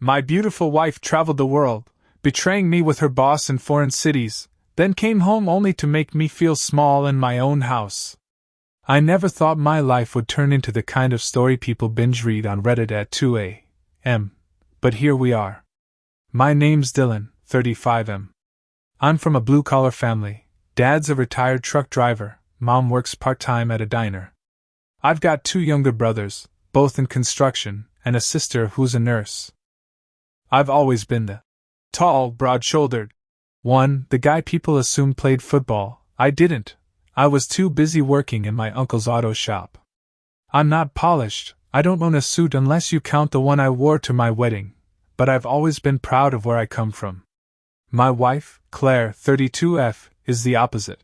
My beautiful wife traveled the world, betraying me with her boss in foreign cities, then came home only to make me feel small in my own house. I never thought my life would turn into the kind of story people binge read on Reddit at 2 a.m., but here we are. My name's Dylan, 35M. I'm from a blue-collar family. Dad's a retired truck driver, Mom works part-time at a diner. I've got 2 younger brothers, both in construction, and a sister who's a nurse. I've always been the tall, broad-shouldered one, the guy people assumed played football. I didn't. I was too busy working in my uncle's auto shop. I'm not polished. I don't own a suit unless you count the one I wore to my wedding, but I've always been proud of where I come from. My wife, Claire, 32F, is the opposite.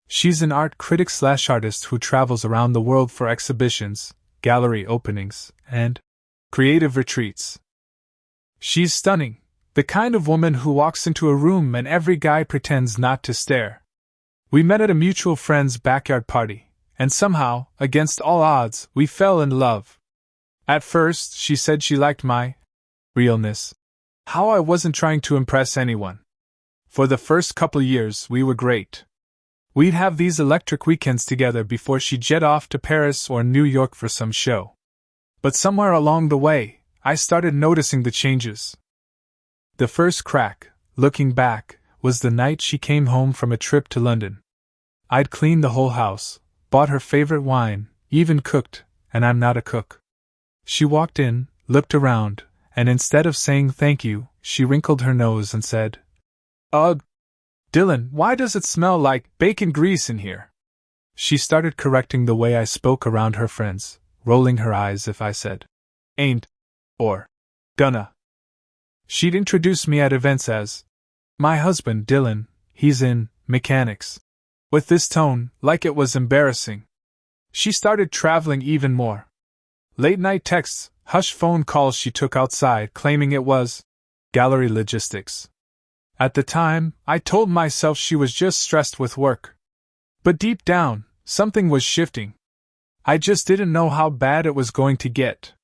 She's an art critic/artist who travels around the world for exhibitions, gallery openings, and creative retreats. She's stunning, the kind of woman who walks into a room and every guy pretends not to stare. We met at a mutual friend's backyard party, and somehow, against all odds, we fell in love. At first, she said she liked my realness, how I wasn't trying to impress anyone. For the first couple years, we were great. We'd have these electric weekends together before she'd jet off to Paris or New York for some show. But somewhere along the way, I started noticing the changes. The first crack, looking back, was the night she came home from a trip to London. I'd cleaned the whole house, bought her favorite wine, even cooked, and I'm not a cook. She walked in, looked around, and instead of saying thank you, she wrinkled her nose and said, "Ugh, Dylan, why does it smell like bacon grease in here?" She started correcting the way I spoke around her friends, rolling her eyes if I said, "ain't," or "gonna." She'd introduce me at events as, "My husband, Dylan, he's in mechanics," with this tone, like it was embarrassing. She started traveling even more. Late-night texts, hushed phone calls she took outside claiming it was gallery logistics. At the time, I told myself she was just stressed with work. But deep down, something was shifting. I just didn't know how bad it was going to get.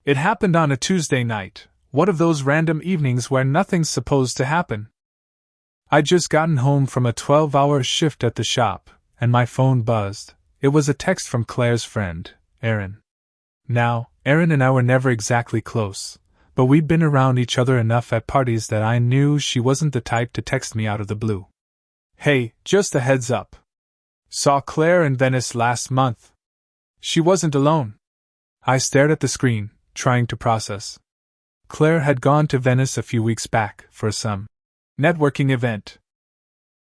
It happened on a Tuesday night, one of those random evenings where nothing's supposed to happen. I'd just gotten home from a 12-hour shift at the shop, and my phone buzzed. It was a text from Claire's friend, Erin. Now, Erin and I were never exactly close, but we'd been around each other enough at parties that I knew she wasn't the type to text me out of the blue. "Hey, just a heads up. Saw Claire in Venice last month." She wasn't alone. I stared at the screen, trying to process. Claire had gone to Venice a few weeks back for some networking event.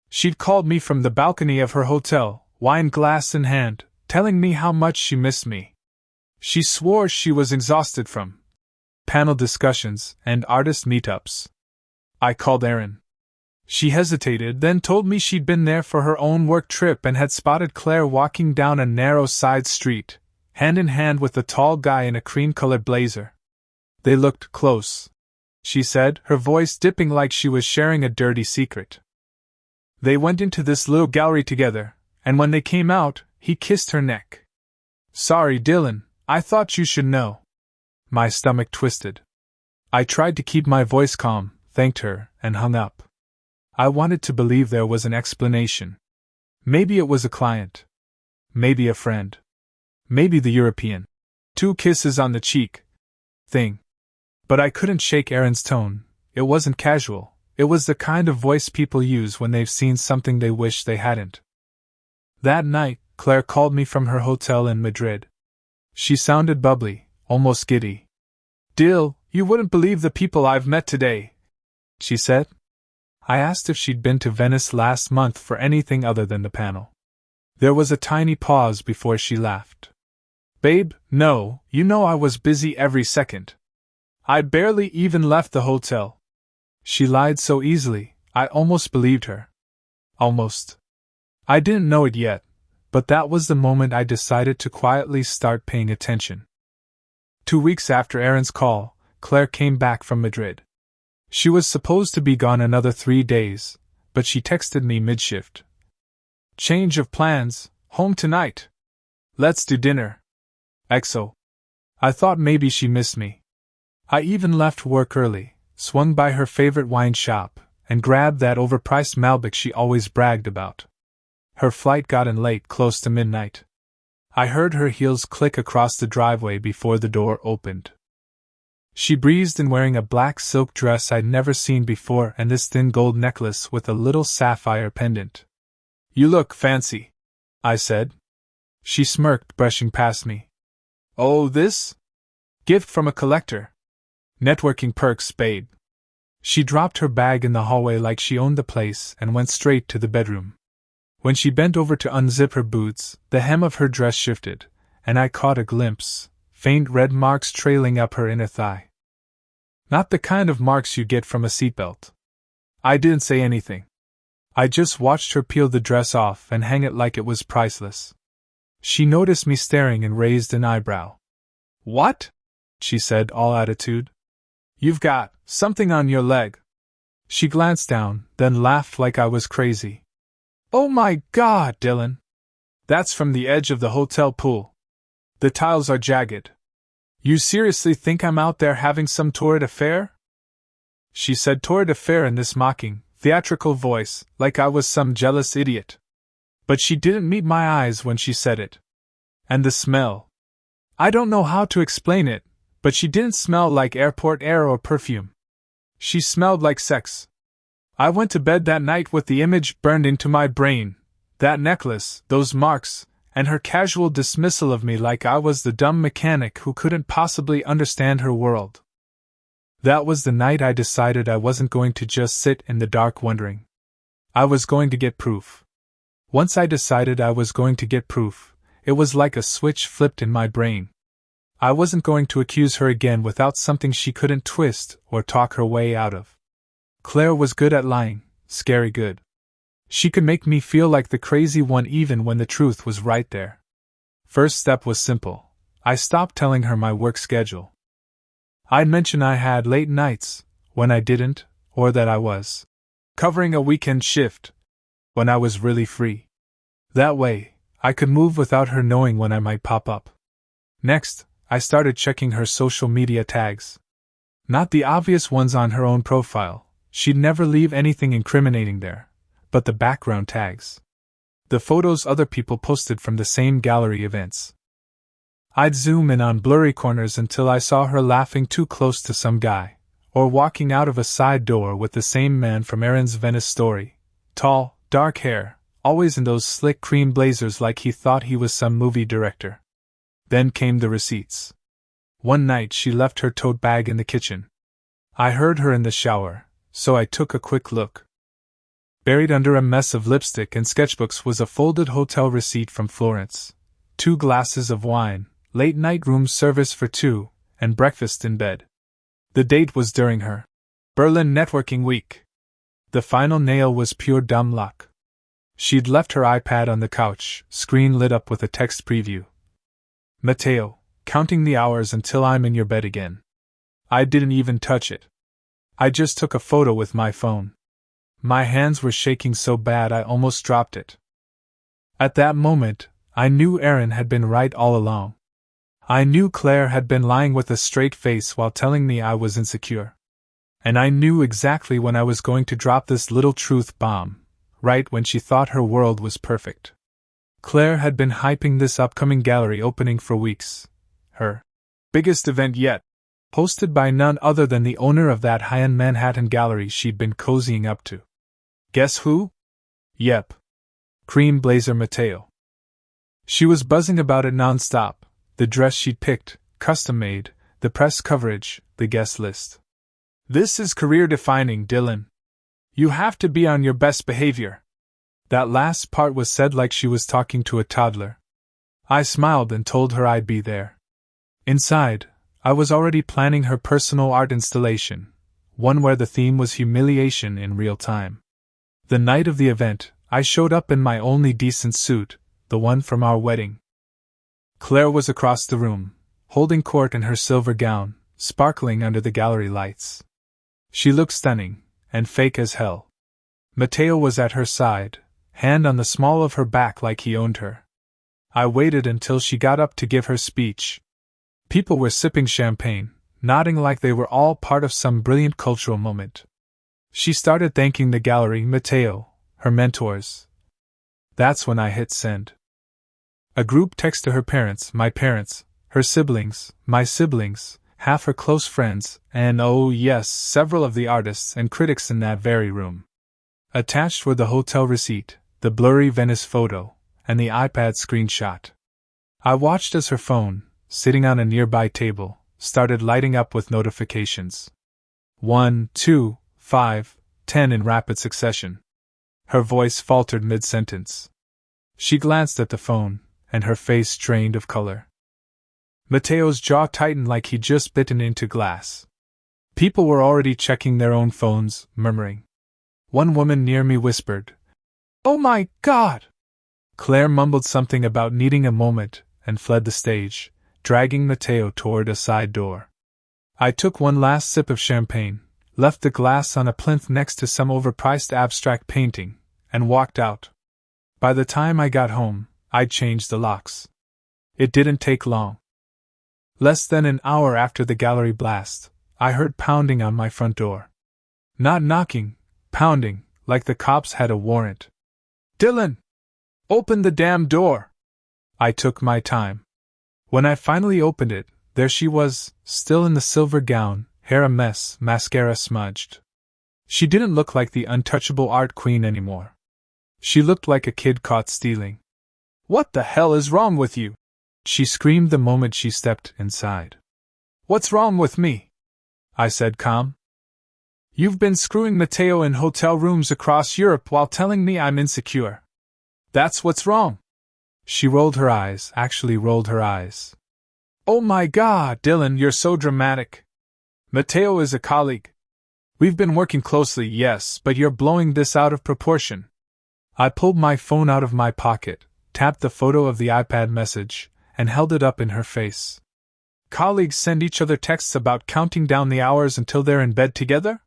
She'd called me from the balcony of her hotel, wine glass in hand, telling me how much she missed me. She swore she was exhausted from panel discussions and artist meetups. I called Erin. She hesitated, then told me she'd been there for her own work trip and had spotted Claire walking down a narrow side street, hand in hand with a tall guy in a cream-colored blazer. They looked close, she said, her voice dipping like she was sharing a dirty secret. They went into this little gallery together, and when they came out, he kissed her neck. "Sorry, Dylan, I thought you should know." My stomach twisted. I tried to keep my voice calm, thanked her, and hung up. I wanted to believe there was an explanation. Maybe it was a client. Maybe a friend. Maybe the European 2 kisses on the cheek thing. But I couldn't shake Erin's tone. It wasn't casual. It was the kind of voice people use when they've seen something they wish they hadn't. That night, Claire called me from her hotel in Madrid. She sounded bubbly, almost giddy. "Dill, you wouldn't believe the people I've met today," she said. I asked if she'd been to Venice last month for anything other than the panel. There was a tiny pause before she laughed. "Babe, no, you know I was busy every second. I barely even left the hotel." She lied so easily, I almost believed her. Almost. I didn't know it yet, but that was the moment I decided to quietly start paying attention. 2 weeks after Erin's call, Claire came back from Madrid. She was supposed to be gone another 3 days, but she texted me mid-shift. "Change of plans, home tonight. Let's do dinner. XO. I thought maybe she missed me. I even left work early, swung by her favorite wine shop, and grabbed that overpriced Malbec she always bragged about. Her flight got in late, close to midnight. I heard her heels click across the driveway before the door opened. She breezed in wearing a black silk dress I'd never seen before and this thin gold necklace with a little sapphire pendant. "You look fancy," I said. She smirked, brushing past me. "Oh, this? Gift from a collector. Networking perks, babe." She dropped her bag in the hallway like she owned the place and went straight to the bedroom. When she bent over to unzip her boots, the hem of her dress shifted, and I caught a glimpse, faint red marks trailing up her inner thigh. Not the kind of marks you get from a seatbelt. I didn't say anything. I just watched her peel the dress off and hang it like it was priceless. She noticed me staring and raised an eyebrow. "What?" she said, all attitude. "You've got something on your leg." She glanced down, then laughed like I was crazy. "Oh my God, Dylan! That's from the edge of the hotel pool. The tiles are jagged. You seriously think I'm out there having some torrid affair?" She said torrid affair in this mocking, theatrical voice, like I was some jealous idiot. But she didn't meet my eyes when she said it. And the smell. I don't know how to explain it, but she didn't smell like airport air or perfume. She smelled like sex. I went to bed that night with the image burned into my brain, that necklace, those marks, and her casual dismissal of me like I was the dumb mechanic who couldn't possibly understand her world. That was the night I decided I wasn't going to just sit in the dark wondering. I was going to get proof. Once I decided I was going to get proof, it was like a switch flipped in my brain. I wasn't going to accuse her again without something she couldn't twist or talk her way out of. Claire was good at lying, scary good. She could make me feel like the crazy one even when the truth was right there. First step was simple. I stopped telling her my work schedule. I'd mention I had late nights, when I didn't, or that I was covering a weekend shift, when I was really free. That way, I could move without her knowing when I might pop up. Next, I started checking her social media tags. Not the obvious ones on her own profile, she'd never leave anything incriminating there, but the background tags. The photos other people posted from the same gallery events. I'd zoom in on blurry corners until I saw her laughing too close to some guy, or walking out of a side door with the same man from Aaron's Venice story. Tall, dark hair, always in those slick cream blazers like he thought he was some movie director. Then came the receipts. One night she left her tote bag in the kitchen. I heard her in the shower, so I took a quick look. Buried under a mess of lipstick and sketchbooks was a folded hotel receipt from Florence. 2 glasses of wine, late-night room service for 2, and breakfast in bed. The date was during her Berlin networking week. The final nail was pure dumb luck. She'd left her iPad on the couch, screen lit up with a text preview. "Matteo, counting the hours until I'm in your bed again." I didn't even touch it. I just took a photo with my phone. My hands were shaking so bad I almost dropped it. At that moment, I knew Aaron had been right all along. I knew Claire had been lying with a straight face while telling me I was insecure. And I knew exactly when I was going to drop this little truth bomb, right when she thought her world was perfect. Claire had been hyping this upcoming gallery opening for weeks. Her biggest event yet, hosted by none other than the owner of that high-end Manhattan gallery she'd been cozying up to. Guess who? Yep. Cream blazer Matteo. She was buzzing about it non-stop, the dress she'd picked, custom-made, the press coverage, the guest list. "This is career-defining, Dylan. You have to be on your best behavior." That last part was said like she was talking to a toddler. I smiled and told her I'd be there. Inside, I was already planning her personal art installation, one where the theme was humiliation in real time. The night of the event, I showed up in my only decent suit, the one from our wedding. Claire was across the room, holding court in her silver gown, sparkling under the gallery lights. She looked stunning, and fake as hell. Matteo was at her side, hand on the small of her back like he owned her. I waited until she got up to give her speech. People were sipping champagne, nodding like they were all part of some brilliant cultural moment. She started thanking the gallery, Mateo, her mentors. That's when I hit send. A group text to her parents, my parents, her siblings, my siblings, half her close friends, and oh yes, several of the artists and critics in that very room. Attached were the hotel receipt, the blurry Venice photo, and the iPad screenshot. I watched as her phone, sitting on a nearby table, started lighting up with notifications. 1, 2, 5, 10 in rapid succession. Her voice faltered mid-sentence. She glanced at the phone, and her face drained of color. Mateo's jaw tightened like he'd just bitten into glass. People were already checking their own phones, murmuring. One woman near me whispered, "Oh my God!" Claire mumbled something about needing a moment and fled the stage, dragging Mateo toward a side door. I took one last sip of champagne, left the glass on a plinth next to some overpriced abstract painting, and walked out. By the time I got home, I'd changed the locks. It didn't take long. Less than an hour after the gallery blast, I heard pounding on my front door. Not knocking, pounding, like the cops had a warrant. "Dylan! Open the damn door!" I took my time. When I finally opened it, there she was, still in the silver gown, hair a mess, mascara smudged. She didn't look like the untouchable art queen anymore. She looked like a kid caught stealing. "What the hell is wrong with you?" she screamed the moment she stepped inside. "What's wrong with me?" I said calm. "You've been screwing Mateo in hotel rooms across Europe while telling me I'm insecure. That's what's wrong." She rolled her eyes, actually rolled her eyes. "Oh my God, Dylan, you're so dramatic. Mateo is a colleague. We've been working closely, yes, but you're blowing this out of proportion." I pulled my phone out of my pocket, tapped the photo of the iPad message, and held it up in her face. "Colleagues send each other texts about counting down the hours until they're in bed together?"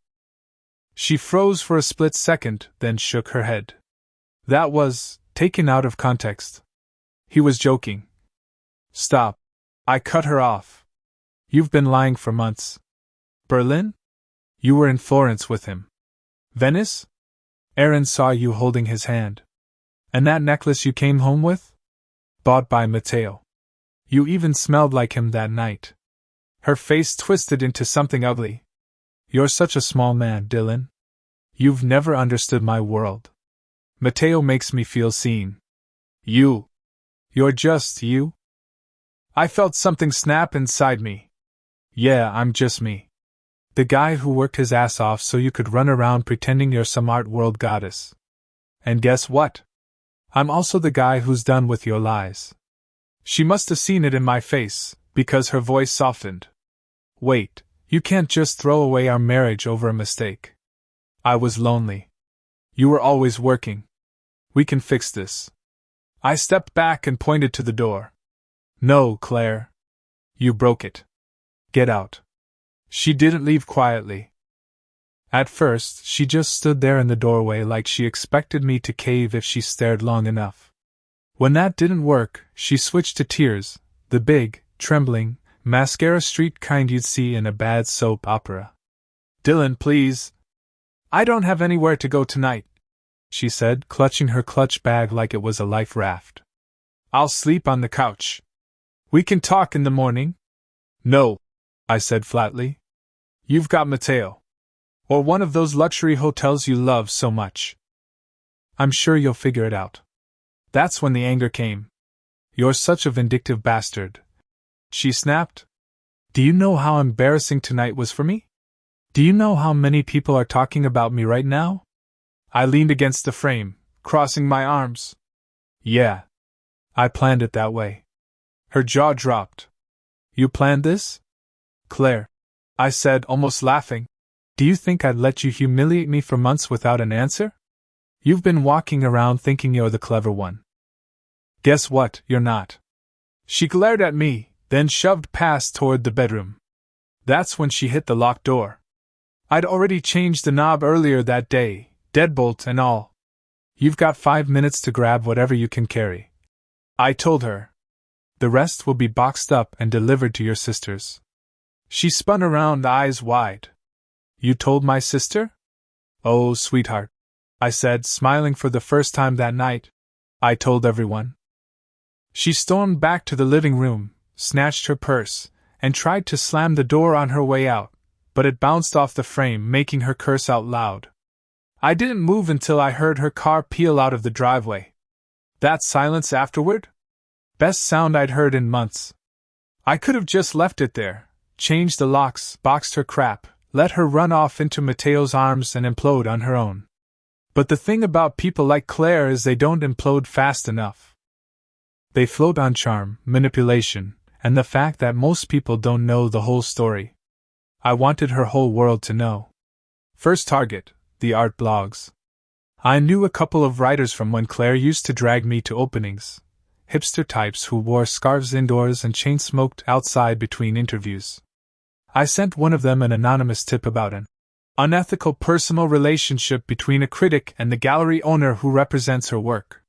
She froze for a split second, then shook her head. That was, taken out of context. He was joking. "Stop." I cut her off. "You've been lying for months." "Berlin? You were in Florence with him." "Venice? Aaron saw you holding his hand." "And that necklace you came home with?" "Bought by Mateo." "You even smelled like him that night." Her face twisted into something ugly. "You're such a small man, Dylan. You've never understood my world. Mateo makes me feel seen. You're just you?" I felt something snap inside me. Yeah, I'm just me. The guy who worked his ass off so you could run around pretending you're some art world goddess. And guess what? I'm also the guy who's done with your lies. She must have seen it in my face, because her voice softened. "Wait, you can't just throw away our marriage over a mistake. I was lonely. You were always working. We can fix this." I stepped back and pointed to the door. "No, Claire. You broke it. Get out." She didn't leave quietly. At first, she just stood there in the doorway like she expected me to cave if she stared long enough. When that didn't work, she switched to tears, the big, trembling, mascara streaked kind you'd see in a bad soap opera. "Dylan, please. I don't have anywhere to go tonight," she said, clutching her clutch bag like it was a life raft. "I'll sleep on the couch. We can talk in the morning." "No," I said flatly. "You've got Mateo. Or one of those luxury hotels you love so much. I'm sure you'll figure it out." That's when the anger came. "You're such a vindictive bastard," she snapped. "Do you know how embarrassing tonight was for me? Do you know how many people are talking about me right now?" I leaned against the frame, crossing my arms. "Yeah. I planned it that way." Her jaw dropped. "You planned this?" "Claire," I said, almost laughing, "do you think I'd let you humiliate me for months without an answer? You've been walking around thinking you're the clever one. Guess what, you're not." She glared at me, then shoved past toward the bedroom. That's when she hit the locked door. I'd already changed the knob earlier that day, deadbolt and all. "You've got 5 minutes to grab whatever you can carry," I told her. "The rest will be boxed up and delivered to your sisters." She spun around, eyes wide. You told my sister? Oh, sweetheart, I said, smiling for the first time that night. I told everyone. She stormed back to the living room, snatched her purse, and tried to slam the door on her way out, but it bounced off the frame, making her curse out loud. I didn't move until I heard her car peel out of the driveway. That silence afterward? Best sound I'd heard in months. I could have just left it there, changed the locks, boxed her crap, let her run off into Mateo's arms and implode on her own. But the thing about people like Claire is they don't implode fast enough. They float on charm, manipulation, and the fact that most people don't know the whole story. I wanted her whole world to know. First target, the art blogs. I knew a couple of writers from when Claire used to drag me to openings. Hipster types who wore scarves indoors and chain-smoked outside between interviews. I sent one of them an anonymous tip about an unethical personal relationship between a critic and the gallery owner who represents her work.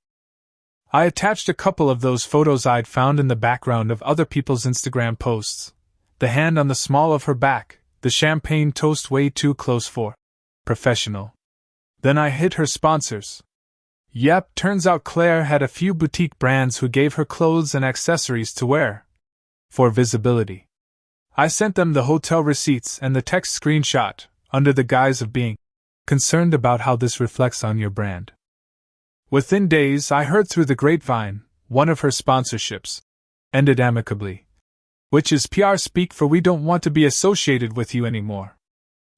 I attached a couple of those photos I'd found in the background of other people's Instagram posts. The hand on the small of her back, the champagne toast way too close for professional. Then I hit her sponsors. Yep, turns out Claire had a few boutique brands who gave her clothes and accessories to wear. For visibility. I sent them the hotel receipts and the text screenshot, under the guise of being concerned about how this reflects on your brand. Within days, I heard through the grapevine, one of her sponsorships ended amicably. Which is PR speak for we don't want to be associated with you anymore.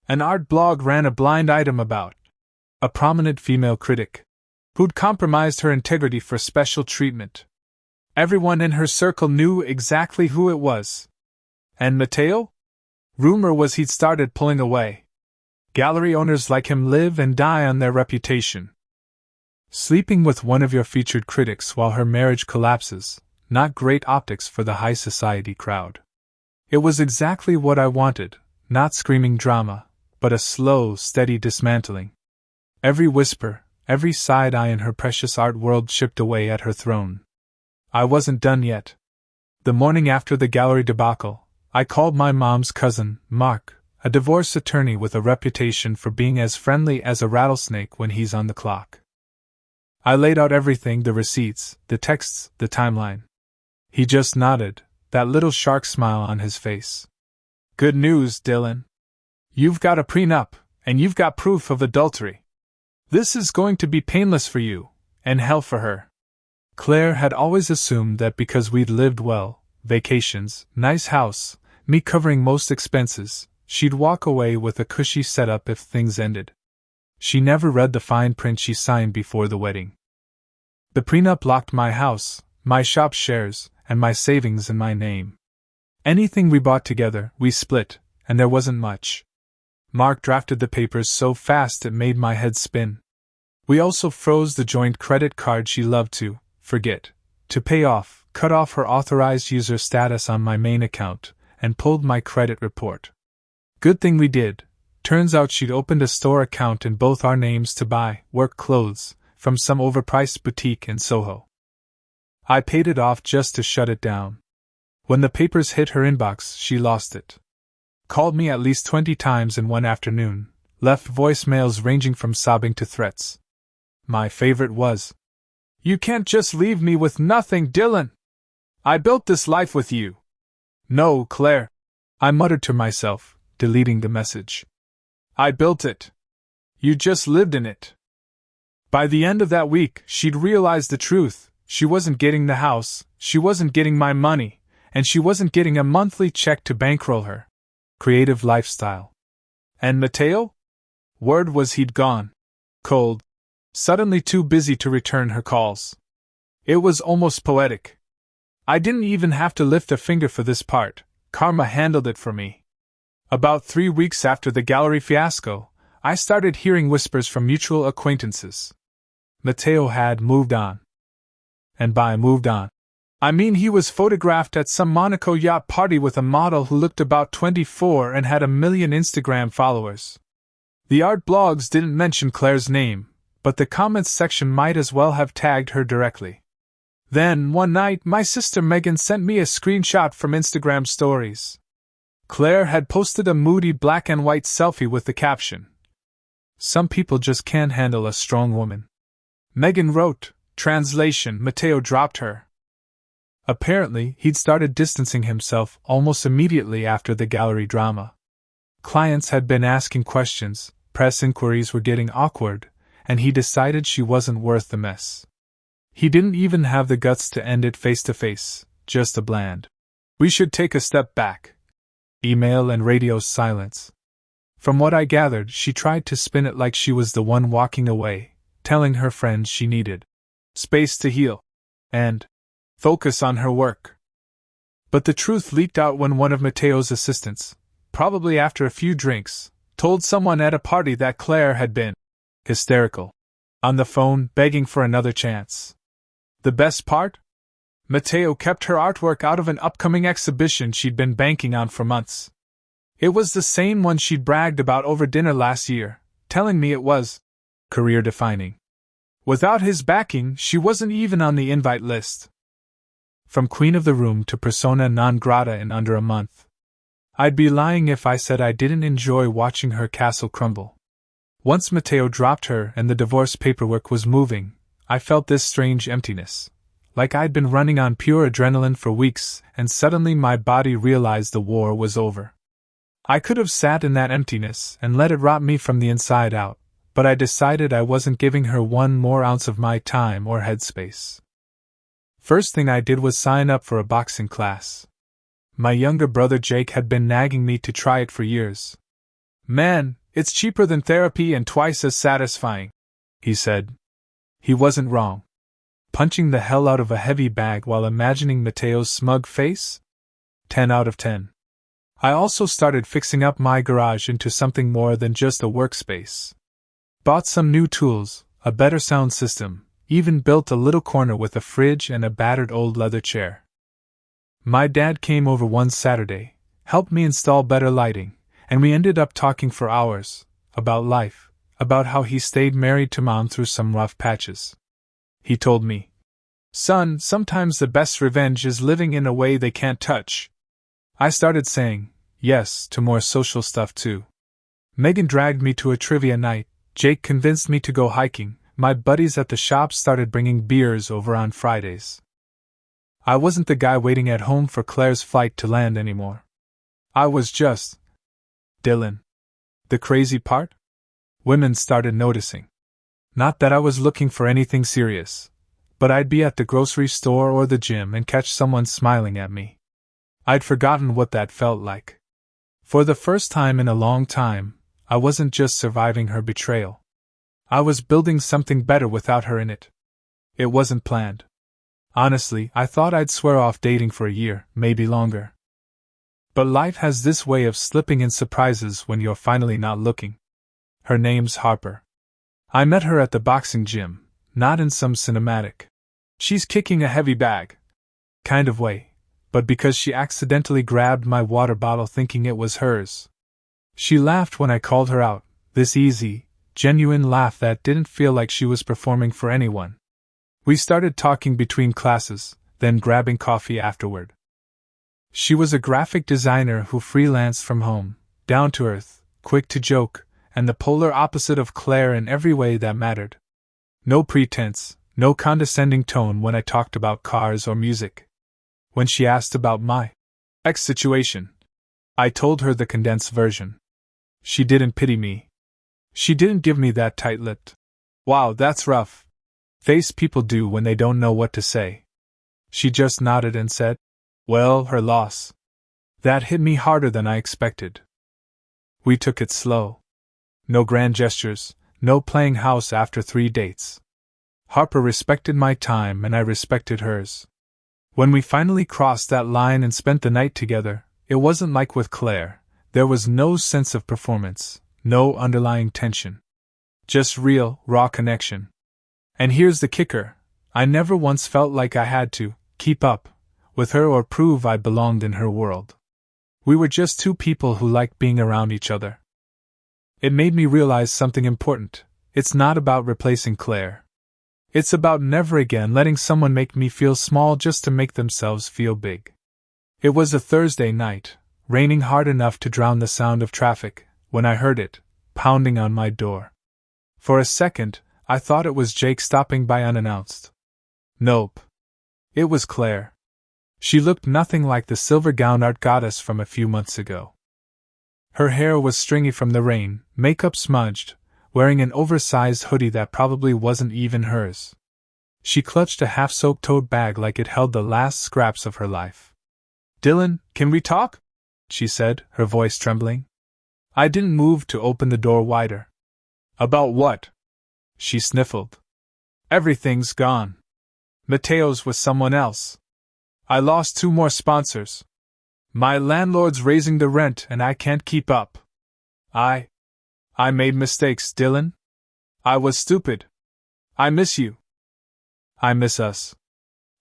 An art blog ran a blind item about a prominent female critic who'd compromised her integrity for special treatment. Everyone in her circle knew exactly who it was. And Mateo? Rumor was he'd started pulling away. Gallery owners like him live and die on their reputation. Sleeping with one of your featured critics while her marriage collapses, not great optics for the high society crowd. It was exactly what I wanted, not screaming drama, but a slow, steady dismantling. Every whisper, every side eye in her precious art world chipped away at her throne. I wasn't done yet. The morning after the gallery debacle, I called my mom's cousin, Mark, a divorce attorney with a reputation for being as friendly as a rattlesnake when he's on the clock. I laid out everything, the receipts, the texts, the timeline. He just nodded, that little shark smile on his face. Good news, Dylan. You've got a prenup, and you've got proof of adultery. This is going to be painless for you, and hell for her. Claire had always assumed that because we'd lived well, vacations, nice house, me covering most expenses, she'd walk away with a cushy setup if things ended. She never read the fine print she signed before the wedding. The prenup locked my house, my shop shares, and my savings in my name. Anything we bought together, we split, and there wasn't much. Mark drafted the papers so fast it made my head spin. We also froze the joint credit card she loved to forget, to pay off, cut off her authorized user status on my main account, and pulled my credit report. Good thing we did. Turns out she'd opened a store account in both our names to buy work clothes from some overpriced boutique in Soho. I paid it off just to shut it down. When the papers hit her inbox, she lost it. Called me at least 20 times in one afternoon, left voicemails ranging from sobbing to threats. My favorite was, "You can't just leave me with nothing, Dylan. I built this life with you." "No, Claire," I muttered to myself, deleting the message. "I built it. You just lived in it." By the end of that week, she'd realized the truth. She wasn't getting the house, she wasn't getting my money, and she wasn't getting a monthly check to bankroll her creative lifestyle. And Mateo? Word was he'd gone. Cold. Suddenly too busy to return her calls. It was almost poetic. I didn't even have to lift a finger for this part. Karma handled it for me. About 3 weeks after the gallery fiasco, I started hearing whispers from mutual acquaintances. Mateo had moved on. And by moved on, I mean he was photographed at some Monaco yacht party with a model who looked about 24 and had 1 million Instagram followers. The art blogs didn't mention Claire's name, but the comments section might as well have tagged her directly. Then, one night, my sister Megan sent me a screenshot from Instagram stories. Claire had posted a moody black and white selfie with the caption, "Some people just can't handle a strong woman." Megan wrote, translation, Mateo dropped her. Apparently, he'd started distancing himself almost immediately after the gallery drama. Clients had been asking questions, press inquiries were getting awkward, and he decided she wasn't worth the mess. He didn't even have the guts to end it face to face, just a bland, "We should take a step back." Email and radio silence. From what I gathered, she tried to spin it like she was the one walking away, telling her friends she needed space to heal and focus on her work. But the truth leaked out when one of Mateo's assistants, probably after a few drinks, told someone at a party that Claire had been hysterical on the phone, begging for another chance. The best part? Mateo kept her artwork out of an upcoming exhibition she'd been banking on for months. It was the same one she'd bragged about over dinner last year, telling me it was career-defining. Without his backing, she wasn't even on the invite list. From queen of the room to persona non grata in under a month. I'd be lying if I said I didn't enjoy watching her castle crumble. Once Mateo dropped her and the divorce paperwork was moving, I felt this strange emptiness. Like I'd been running on pure adrenaline for weeks, and suddenly my body realized the war was over. I could have sat in that emptiness and let it rot me from the inside out, but I decided I wasn't giving her one more ounce of my time or headspace. First thing I did was sign up for a boxing class. My younger brother Jake had been nagging me to try it for years. "Man, it's cheaper than therapy and twice as satisfying," he said. He wasn't wrong. Punching the hell out of a heavy bag while imagining Mateo's smug face? 10 out of 10. I also started fixing up my garage into something more than just a workspace. Bought some new tools, a better sound system, even built a little corner with a fridge and a battered old leather chair. My dad came over one Saturday, helped me install better lighting, and we ended up talking for hours, about life, about how he stayed married to Mom through some rough patches. He told me, "Son, sometimes the best revenge is living in a way they can't touch." I started saying yes to more social stuff too. Megan dragged me to a trivia night, Jake convinced me to go hiking, my buddies at the shop started bringing beers over on Fridays. I wasn't the guy waiting at home for Claire's flight to land anymore. I was just Dylan. The crazy part? Women started noticing. Not that I was looking for anything serious, but I'd be at the grocery store or the gym and catch someone smiling at me. I'd forgotten what that felt like. For the first time in a long time, I wasn't just surviving her betrayal. I was building something better without her in it. It wasn't planned. Honestly, I thought I'd swear off dating for a year, maybe longer. But life has this way of slipping in surprises when you're finally not looking. Her name's Harper. I met her at the boxing gym, not in some cinematic "she's kicking a heavy bag" kind of way, but because she accidentally grabbed my water bottle thinking it was hers. She laughed when I called her out, this easy, genuine laugh that didn't feel like she was performing for anyone. We started talking between classes, then grabbing coffee afterward. She was a graphic designer who freelanced from home, down to earth, quick to joke, and the polar opposite of Claire in every way that mattered. No pretense, no condescending tone when I talked about cars or music. When she asked about my ex situation, I told her the condensed version. She didn't pity me. She didn't give me that tight-lipped, "Wow, that's rough" face people do when they don't know what to say. She just nodded and said, "Well, her loss." That hit me harder than I expected. We took it slow. No grand gestures, no playing house after 3 dates. Harper respected my time and I respected hers. When we finally crossed that line and spent the night together, it wasn't like with Claire. There was no sense of performance, no underlying tension. Just real, raw connection. And here's the kicker, I never once felt like I had to keep up with her or prove I belonged in her world. We were just two people who liked being around each other. It made me realize something important. It's not about replacing Claire. It's about never again letting someone make me feel small just to make themselves feel big. It was a Thursday night, raining hard enough to drown the sound of traffic, when I heard it, pounding on my door. For a second, I thought it was Jake stopping by unannounced. Nope. It was Claire. She looked nothing like the silver-gowned art goddess from a few months ago. Her hair was stringy from the rain, makeup smudged, wearing an oversized hoodie that probably wasn't even hers. She clutched a half-soaked tote bag like it held the last scraps of her life. "Dylan, can we talk?" she said, her voice trembling. I didn't move to open the door wider. "About what?" she sniffled. "Everything's gone. Mateo's with someone else. I lost 2 more sponsors. My landlord's raising the rent and I can't keep up. I made mistakes, Dylan. I was stupid. I miss you. I miss us."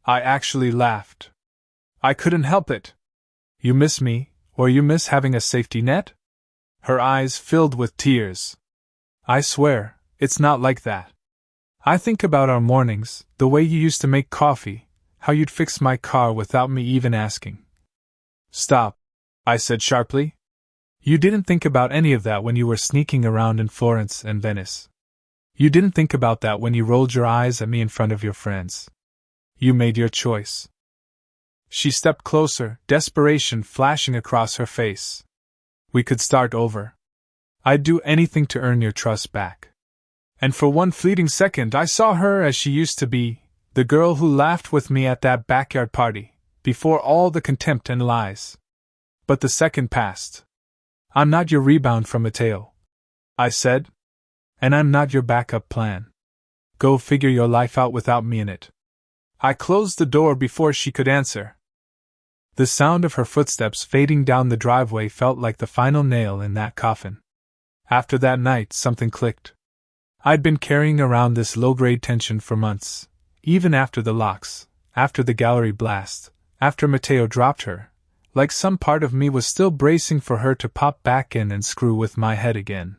I actually laughed. I couldn't help it. "You miss me, or you miss having a safety net?" Her eyes filled with tears. "I swear, it's not like that. I think about our mornings, the way you used to make coffee, how you'd fix my car without me even asking." "Stop," I said sharply. "You didn't think about any of that when you were sneaking around in Florence and Venice. You didn't think about that when you rolled your eyes at me in front of your friends. You made your choice." She stepped closer, desperation flashing across her face. "We could start over. I'd do anything to earn your trust back." And for one fleeting second I saw her as she used to be, the girl who laughed with me at that backyard party, before all the contempt and lies. But the second passed. "I'm not your rebound from Mateo," I said. "And I'm not your backup plan. Go figure your life out without me in it." I closed the door before she could answer. The sound of her footsteps fading down the driveway felt like the final nail in that coffin. After that night, something clicked. I'd been carrying around this low-grade tension for months, even after the locks, after the gallery blast, after Mateo dropped her, like some part of me was still bracing for her to pop back in and screw with my head again.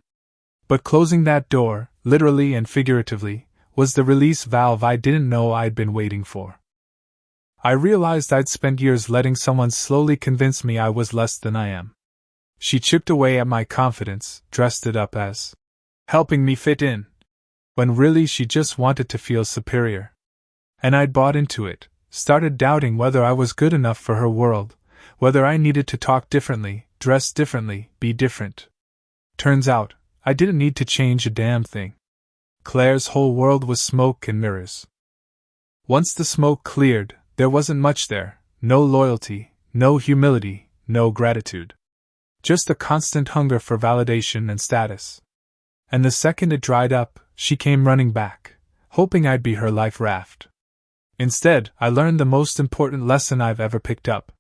But closing that door, literally and figuratively, was the release valve I didn't know I'd been waiting for. I realized I'd spent years letting someone slowly convince me I was less than I am. She chipped away at my confidence, dressed it up as helping me fit in, when really she just wanted to feel superior. And I'd bought into it, started doubting whether I was good enough for her world, whether I needed to talk differently, dress differently, be different. Turns out, I didn't need to change a damn thing. Claire's whole world was smoke and mirrors. Once the smoke cleared, there wasn't much there, no loyalty, no humility, no gratitude. Just a constant hunger for validation and status. And the second it dried up, she came running back, hoping I'd be her life raft. Instead, I learned the most important lesson I've ever picked up.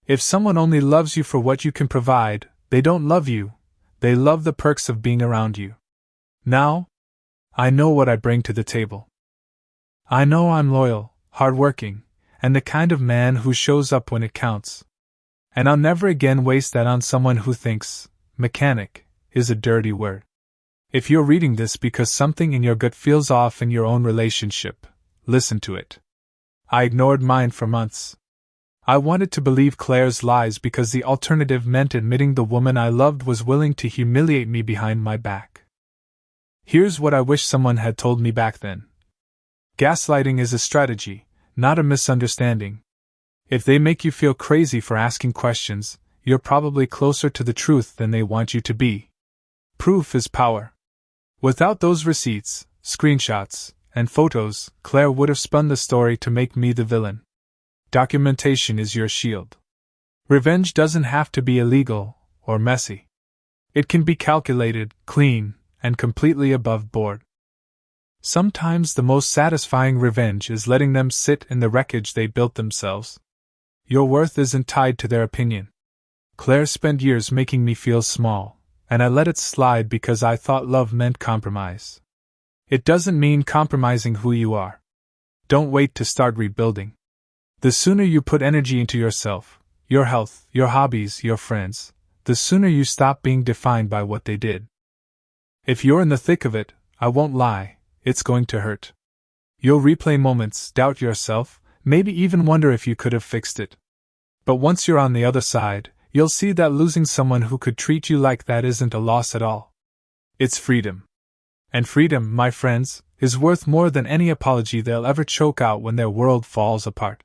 If someone only loves you for what you can provide, they don't love you, they love the perks of being around you. Now, I know what I bring to the table. I know I'm loyal, hardworking, and the kind of man who shows up when it counts. And I'll never again waste that on someone who thinks mechanic is a dirty word. If you're reading this because something in your gut feels off in your own relationship, listen to it. I ignored mine for months. I wanted to believe Claire's lies because the alternative meant admitting the woman I loved was willing to humiliate me behind my back. Here's what I wish someone had told me back then. Gaslighting is a strategy, not a misunderstanding. If they make you feel crazy for asking questions, you're probably closer to the truth than they want you to be. Proof is power. Without those receipts, screenshots, and photos, Claire would have spun the story to make me the villain. Documentation is your shield. Revenge doesn't have to be illegal or messy. It can be calculated, clean, and completely above board. Sometimes the most satisfying revenge is letting them sit in the wreckage they built themselves. Your worth isn't tied to their opinion. Claire spent years making me feel small, and I let it slide because I thought love meant compromise. It doesn't mean compromising who you are. Don't wait to start rebuilding. The sooner you put energy into yourself, your health, your hobbies, your friends, the sooner you stop being defined by what they did. If you're in the thick of it, I won't lie, it's going to hurt. You'll replay moments, doubt yourself, maybe even wonder if you could have fixed it. But once you're on the other side, you'll see that losing someone who could treat you like that isn't a loss at all. It's freedom. And freedom, my friends, is worth more than any apology they'll ever choke out when their world falls apart.